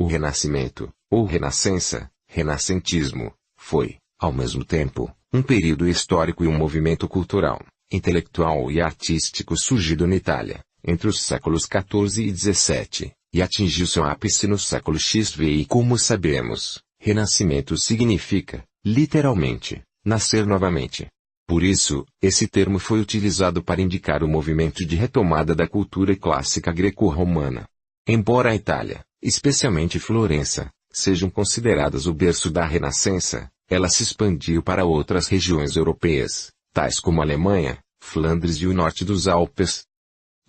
O Renascimento, ou Renascença, renascentismo, foi, ao mesmo tempo, um período histórico e um movimento cultural, intelectual e artístico surgido na Itália, entre os séculos XIV e XVII, e atingiu seu ápice no século XVI e como sabemos, renascimento significa, literalmente, nascer novamente. Por isso, esse termo foi utilizado para indicar o movimento de retomada da cultura clássica greco-romana. Embora a Itália, especialmente Florença, sejam consideradas o berço da Renascença, ela se expandiu para outras regiões europeias, tais como a Alemanha, Flandres e o norte dos Alpes.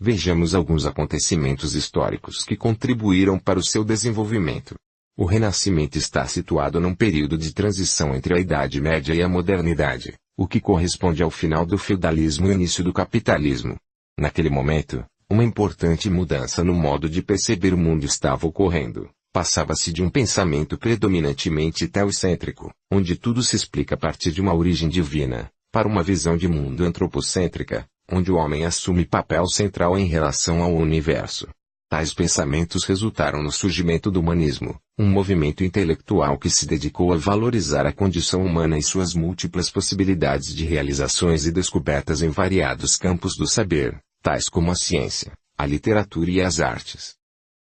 Vejamos alguns acontecimentos históricos que contribuíram para o seu desenvolvimento. O Renascimento está situado num período de transição entre a Idade Média e a modernidade, o que corresponde ao final do feudalismo e o início do capitalismo. Naquele momento, uma importante mudança no modo de perceber o mundo estava ocorrendo. Passava-se de um pensamento predominantemente teocêntrico, onde tudo se explica a partir de uma origem divina, para uma visão de mundo antropocêntrica, onde o homem assume papel central em relação ao universo. Tais pensamentos resultaram no surgimento do humanismo, um movimento intelectual que se dedicou a valorizar a condição humana e suas múltiplas possibilidades de realizações e descobertas em variados campos do saber, tais como a ciência, a literatura e as artes.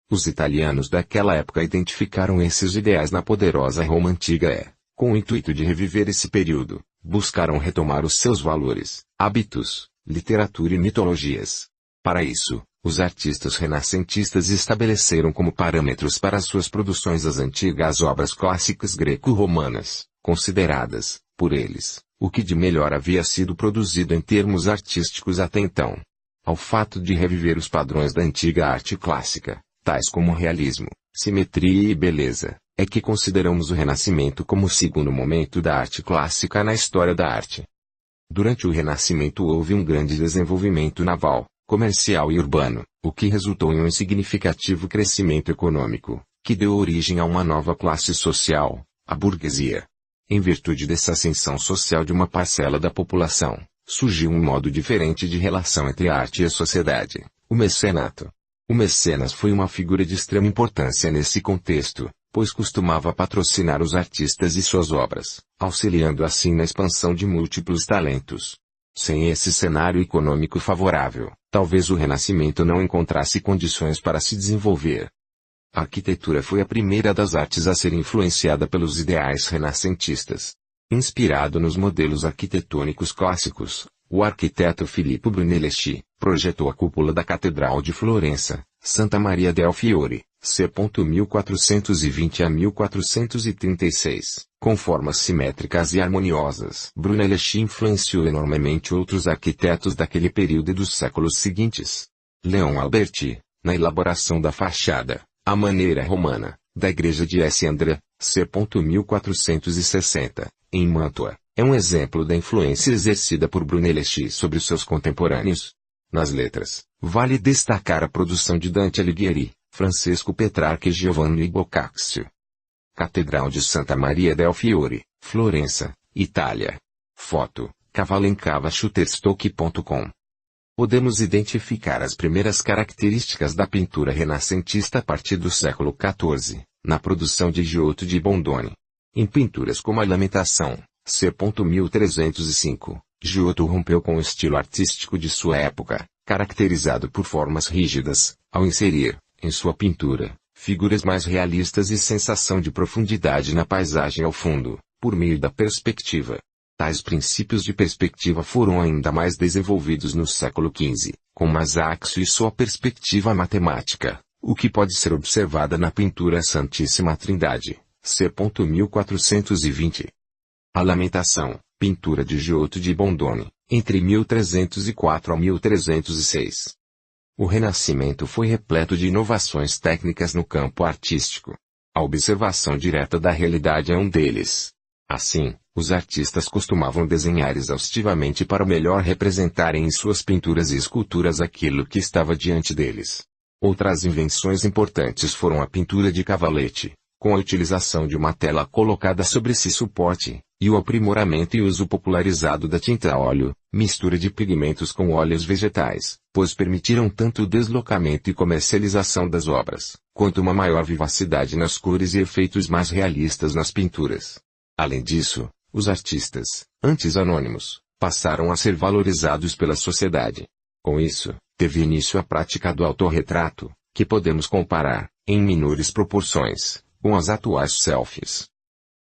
Os italianos daquela época identificaram esses ideais na poderosa Roma antiga e, com o intuito de reviver esse período, buscaram retomar os seus valores, hábitos, literatura e mitologias. Para isso, os artistas renascentistas estabeleceram como parâmetros para suas produções as antigas obras clássicas greco-romanas, consideradas, por eles, o que de melhor havia sido produzido em termos artísticos até então. Ao fato de reviver os padrões da antiga arte clássica, tais como realismo, simetria e beleza, é que consideramos o Renascimento como o segundo momento da arte clássica na história da arte. Durante o Renascimento houve um grande desenvolvimento naval, comercial e urbano, o que resultou em um significativo crescimento econômico, que deu origem a uma nova classe social, a burguesia. Em virtude dessa ascensão social de uma parcela da população, surgiu um modo diferente de relação entre a arte e a sociedade, o mecenato. O mecenas foi uma figura de extrema importância nesse contexto, pois costumava patrocinar os artistas e suas obras, auxiliando assim na expansão de múltiplos talentos. Sem esse cenário econômico favorável, talvez o Renascimento não encontrasse condições para se desenvolver. A arquitetura foi a primeira das artes a ser influenciada pelos ideais renascentistas. Inspirado nos modelos arquitetônicos clássicos, o arquiteto Filippo Brunelleschi projetou a cúpula da Catedral de Florença, Santa Maria del Fiore, c. 1420 a 1436, com formas simétricas e harmoniosas. Brunelleschi influenciou enormemente outros arquitetos daquele período e dos séculos seguintes. Leon Alberti, na elaboração da fachada, à maneira romana, da igreja de S. Andrea, c. 1460, em Mantua, é um exemplo da influência exercida por Brunelleschi sobre os seus contemporâneos. Nas letras, vale destacar a produção de Dante Alighieri, Francesco Petrarca e Giovanni Boccaccio. Catedral de Santa Maria del Fiore, Florença, Itália. Foto, cavalencava-shutterstock.com. Podemos identificar as primeiras características da pintura renascentista a partir do século XIV, na produção de Giotto di Bondone. Em pinturas como a Lamentação, c. 1305, Giotto rompeu com o estilo artístico de sua época, caracterizado por formas rígidas, ao inserir, em sua pintura, figuras mais realistas e sensação de profundidade na paisagem ao fundo, por meio da perspectiva. Tais princípios de perspectiva foram ainda mais desenvolvidos no século XV, com Masaccio e sua perspectiva matemática, o que pode ser observada na pintura Santíssima Trindade, c. 1420. A Lamentação, pintura de Giotto di Bondone, entre 1304 a 1306. O Renascimento foi repleto de inovações técnicas no campo artístico. A observação direta da realidade é um deles. Assim, os artistas costumavam desenhar exaustivamente para melhor representarem em suas pinturas e esculturas aquilo que estava diante deles. Outras invenções importantes foram a pintura de cavalete, com a utilização de uma tela colocada sobre esse suporte, e o aprimoramento e uso popularizado da tinta a óleo, mistura de pigmentos com óleos vegetais, pois permitiram tanto o deslocamento e comercialização das obras, quanto uma maior vivacidade nas cores e efeitos mais realistas nas pinturas. Além disso, os artistas, antes anônimos, passaram a ser valorizados pela sociedade. Com isso, teve início a prática do autorretrato, que podemos comparar, em menores proporções, com as atuais selfies.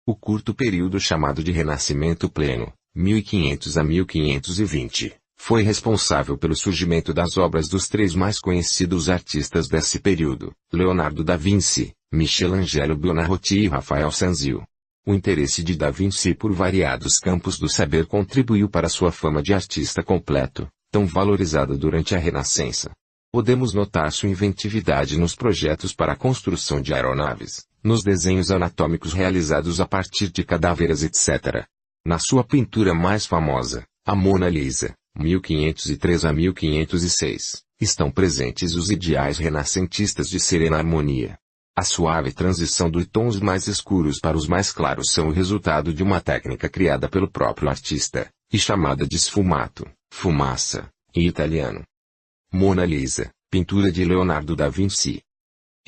O curto período chamado de Renascimento Pleno, 1500 a 1520, foi responsável pelo surgimento das obras dos três mais conhecidos artistas desse período, Leonardo da Vinci, Michelangelo Buonarroti e Rafael Sanzio. O interesse de Da Vinci por variados campos do saber contribuiu para sua fama de artista completo, tão valorizada durante a Renascença. Podemos notar sua inventividade nos projetos para a construção de aeronaves, nos desenhos anatômicos realizados a partir de cadáveres etc. Na sua pintura mais famosa, a Mona Lisa, 1503 a 1506, estão presentes os ideais renascentistas de serena harmonia. A suave transição dos tons mais escuros para os mais claros são o resultado de uma técnica criada pelo próprio artista, e chamada de sfumato, fumaça, em italiano. Mona Lisa, pintura de Leonardo da Vinci.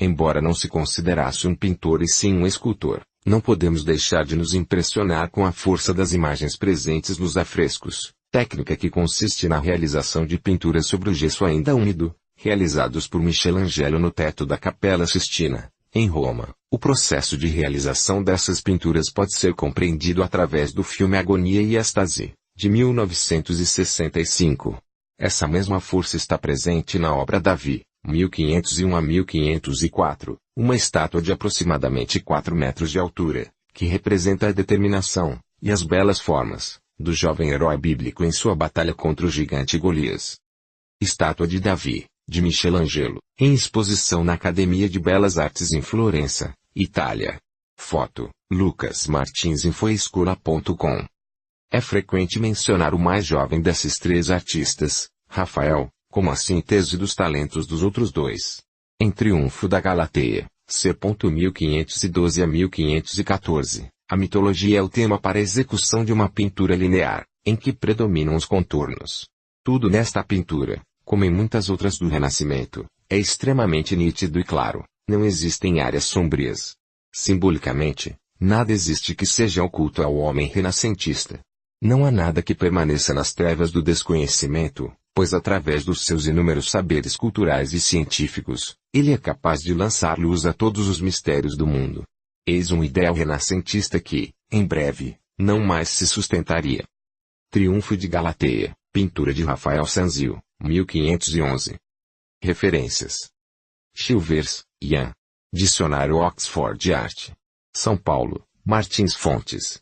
Embora não se considerasse um pintor e sim um escultor, não podemos deixar de nos impressionar com a força das imagens presentes nos afrescos, técnica que consiste na realização de pinturas sobre o gesso ainda úmido, realizados por Michelangelo no teto da Capela Sistina, em Roma. O processo de realização dessas pinturas pode ser compreendido através do filme Agonia e Êxtase, de 1965. Essa mesma força está presente na obra Davi, 1501 a 1504, uma estátua de aproximadamente 4 metros de altura, que representa a determinação, e as belas formas, do jovem herói bíblico em sua batalha contra o gigante Golias. Estátua de Davi, de Michelangelo, em exposição na Academia de Belas Artes em Florença, Itália. Foto, Lucas Martins Infoescola.com. É frequente mencionar o mais jovem desses três artistas, Rafael, como a síntese dos talentos dos outros dois. Em Triunfo da Galateia, c. 1512 a 1514, a mitologia é o tema para a execução de uma pintura linear, em que predominam os contornos. Tudo nesta pintura, como em muitas outras do Renascimento, é extremamente nítido e claro, não existem áreas sombrias. Simbolicamente, nada existe que seja oculto ao homem renascentista. Não há nada que permaneça nas trevas do desconhecimento, pois através dos seus inúmeros saberes culturais e científicos, ele é capaz de lançar luz a todos os mistérios do mundo. Eis um ideal renascentista que, em breve, não mais se sustentaria. Triunfo de Galateia, pintura de Rafael Sanzio, 1511. Referências. Chilvers, Ian. Dicionário Oxford de Arte. São Paulo, Martins Fontes.